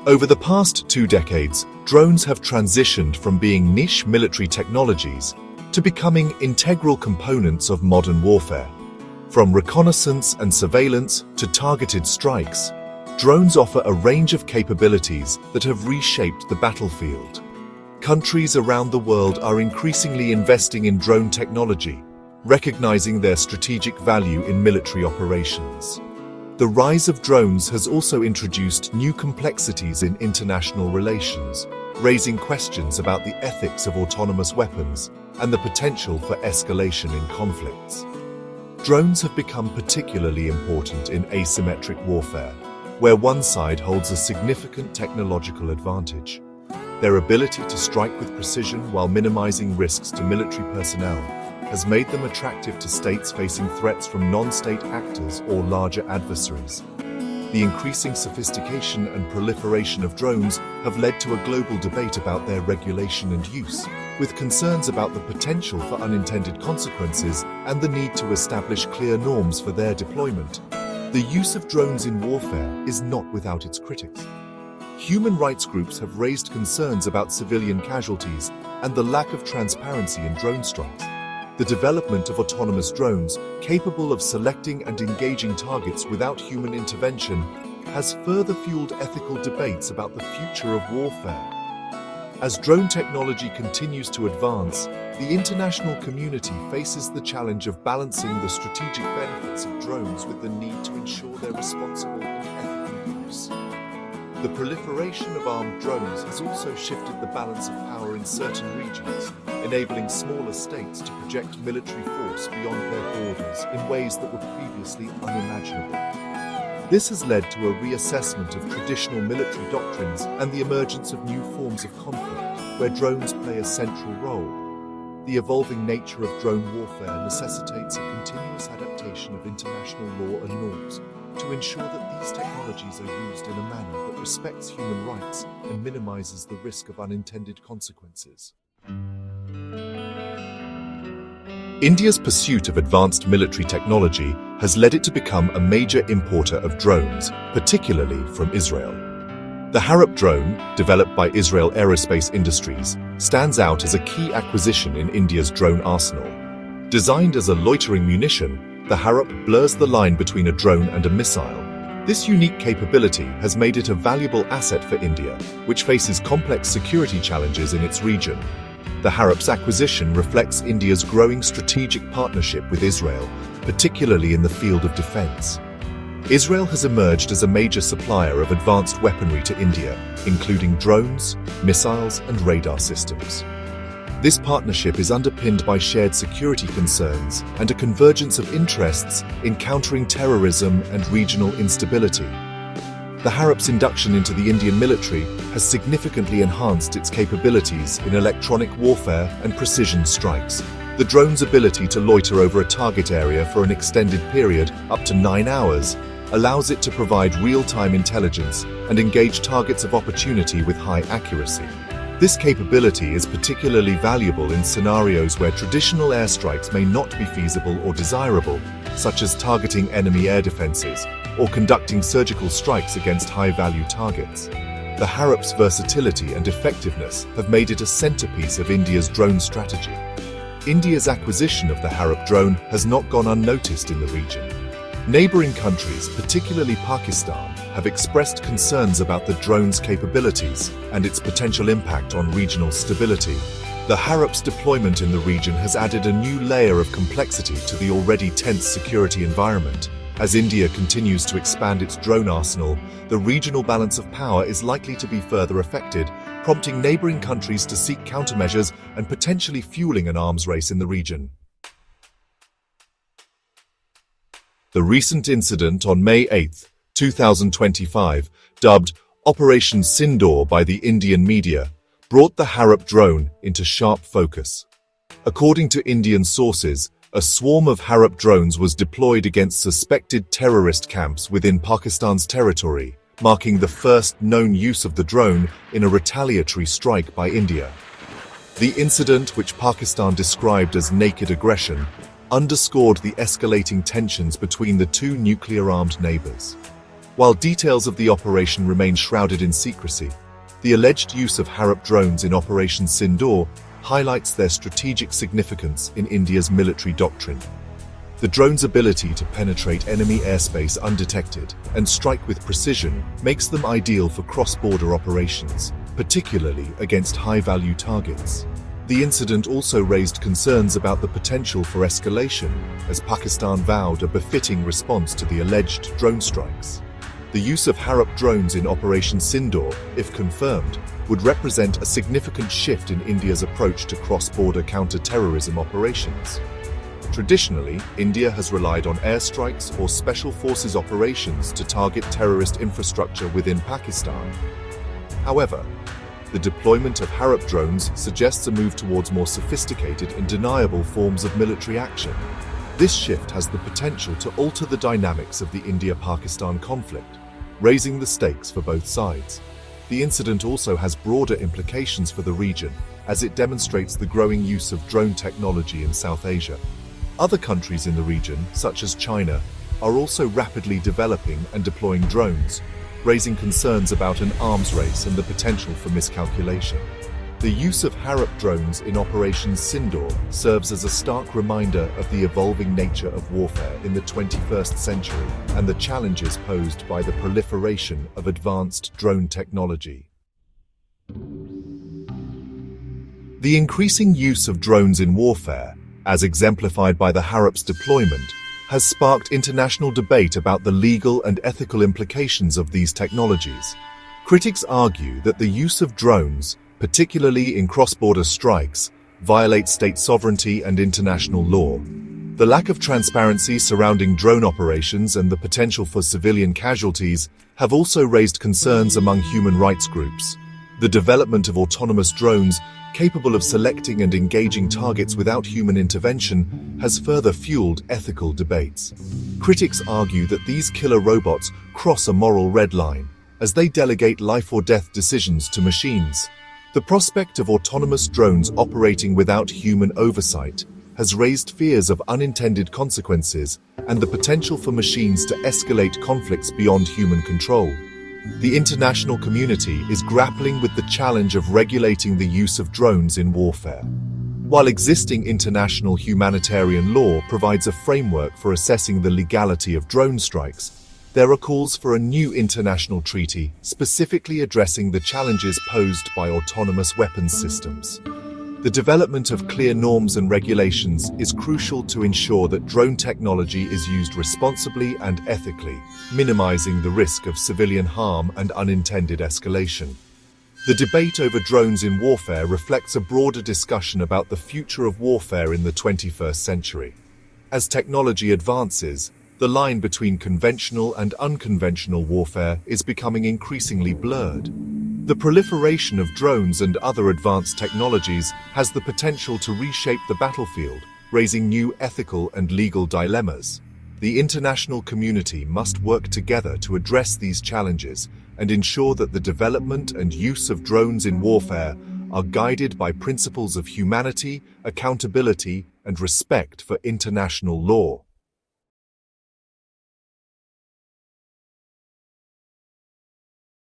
Over the past 2 decades, drones have transitioned from being niche military technologies to becoming integral components of modern warfare. From reconnaissance and surveillance to targeted strikes, drones offer a range of capabilities that have reshaped the battlefield. Countries around the world are increasingly investing in drone technology, recognizing their strategic value in military operations. The rise of drones has also introduced new complexities in international relations, raising questions about the ethics of autonomous weapons and the potential for escalation in conflicts. Drones have become particularly important in asymmetric warfare, where one side holds a significant technological advantage. Their ability to strike with precision while minimizing risks to military personnel has made them attractive to states facing threats from non-state actors or larger adversaries. The increasing sophistication and proliferation of drones have led to a global debate about their regulation and use, with concerns about the potential for unintended consequences and the need to establish clear norms for their deployment. The use of drones in warfare is not without its critics. Human rights groups have raised concerns about civilian casualties and the lack of transparency in drone strikes. The development of autonomous drones, capable of selecting and engaging targets without human intervention, has further fueled ethical debates about the future of warfare. As drone technology continues to advance, the international community faces the challenge of balancing the strategic benefits of drones with the need to ensure their responsible and ethical use. The proliferation of armed drones has also shifted the balance of power in certain regions, enabling smaller states to project military force beyond their borders in ways that were previously unimaginable. This has led to a reassessment of traditional military doctrines and the emergence of new forms of conflict, where drones play a central role. The evolving nature of drone warfare necessitates a continuous adaptation of international law and norms to ensure that these technologies are used in a manner that respects human rights and minimizes the risk of unintended consequences. India's pursuit of advanced military technology has led it to become a major importer of drones, particularly from Israel. The HAROP drone, developed by Israel Aerospace Industries, stands out as a key acquisition in India's drone arsenal. Designed as a loitering munition, the HAROP blurs the line between a drone and a missile. This unique capability has made it a valuable asset for India, which faces complex security challenges in its region. The HAROP's acquisition reflects India's growing strategic partnership with Israel, particularly in the field of defense. Israel has emerged as a major supplier of advanced weaponry to India, including drones, missiles, and radar systems. This partnership is underpinned by shared security concerns and a convergence of interests in countering terrorism and regional instability. The HAROP's induction into the Indian military has significantly enhanced its capabilities in electronic warfare and precision strikes. The drone's ability to loiter over a target area for an extended period, up to 9 hours, allows it to provide real-time intelligence and engage targets of opportunity with high accuracy. This capability is particularly valuable in scenarios where traditional airstrikes may not be feasible or desirable, such as targeting enemy air defenses or conducting surgical strikes against high-value targets. The HAROP's versatility and effectiveness have made it a centerpiece of India's drone strategy. India's acquisition of the HAROP drone has not gone unnoticed in the region. Neighboring countries, particularly Pakistan, have expressed concerns about the drone's capabilities and its potential impact on regional stability. The HAROP's deployment in the region has added a new layer of complexity to the already tense security environment. As India continues to expand its drone arsenal, the regional balance of power is likely to be further affected, prompting neighboring countries to seek countermeasures and potentially fueling an arms race in the region. The recent incident on May 8, 2025, dubbed Operation Sindoor by the Indian media, brought the HAROP drone into sharp focus. According to Indian sources, a swarm of HAROP drones was deployed against suspected terrorist camps within Pakistan's territory, marking the first known use of the drone in a retaliatory strike by India. The incident, which Pakistan described as naked aggression, underscored the escalating tensions between the two nuclear-armed neighbors. While details of the operation remain shrouded in secrecy, the alleged use of HAROP drones in Operation Sindoor highlights their strategic significance in India's military doctrine. The drones' ability to penetrate enemy airspace undetected and strike with precision makes them ideal for cross-border operations, particularly against high-value targets. The incident also raised concerns about the potential for escalation, as Pakistan vowed a befitting response to the alleged drone strikes. The use of HAROP drones in Operation Sindoor, if confirmed, would represent a significant shift in India's approach to cross-border counter-terrorism operations. Traditionally, India has relied on airstrikes or special forces operations to target terrorist infrastructure within Pakistan. However, the deployment of HAROP drones suggests a move towards more sophisticated and deniable forms of military action. This shift has the potential to alter the dynamics of the India-Pakistan conflict, raising the stakes for both sides. The incident also has broader implications for the region, as it demonstrates the growing use of drone technology in South Asia. Other countries in the region, such as China, are also rapidly developing and deploying drones, raising concerns about an arms race and the potential for miscalculation. The use of HAROP drones in Operation Sindoor serves as a stark reminder of the evolving nature of warfare in the 21st century and the challenges posed by the proliferation of advanced drone technology. The increasing use of drones in warfare, as exemplified by the HAROP's deployment, has sparked international debate about the legal and ethical implications of these technologies. Critics argue that the use of drones, particularly in cross-border strikes, violates state sovereignty and international law. The lack of transparency surrounding drone operations and the potential for civilian casualties have also raised concerns among human rights groups. The development of autonomous drones capable of selecting and engaging targets without human intervention has further fueled ethical debates. Critics argue that these killer robots cross a moral red line, as they delegate life-or-death decisions to machines. The prospect of autonomous drones operating without human oversight has raised fears of unintended consequences and the potential for machines to escalate conflicts beyond human control. The international community is grappling with the challenge of regulating the use of drones in warfare. While existing international humanitarian law provides a framework for assessing the legality of drone strikes, there are calls for a new international treaty specifically addressing the challenges posed by autonomous weapons systems. The development of clear norms and regulations is crucial to ensure that drone technology is used responsibly and ethically, minimizing the risk of civilian harm and unintended escalation. The debate over drones in warfare reflects a broader discussion about the future of warfare in the 21st century. As technology advances, the line between conventional and unconventional warfare is becoming increasingly blurred. The proliferation of drones and other advanced technologies has the potential to reshape the battlefield, raising new ethical and legal dilemmas. The international community must work together to address these challenges and ensure that the development and use of drones in warfare are guided by principles of humanity, accountability, and respect for international law.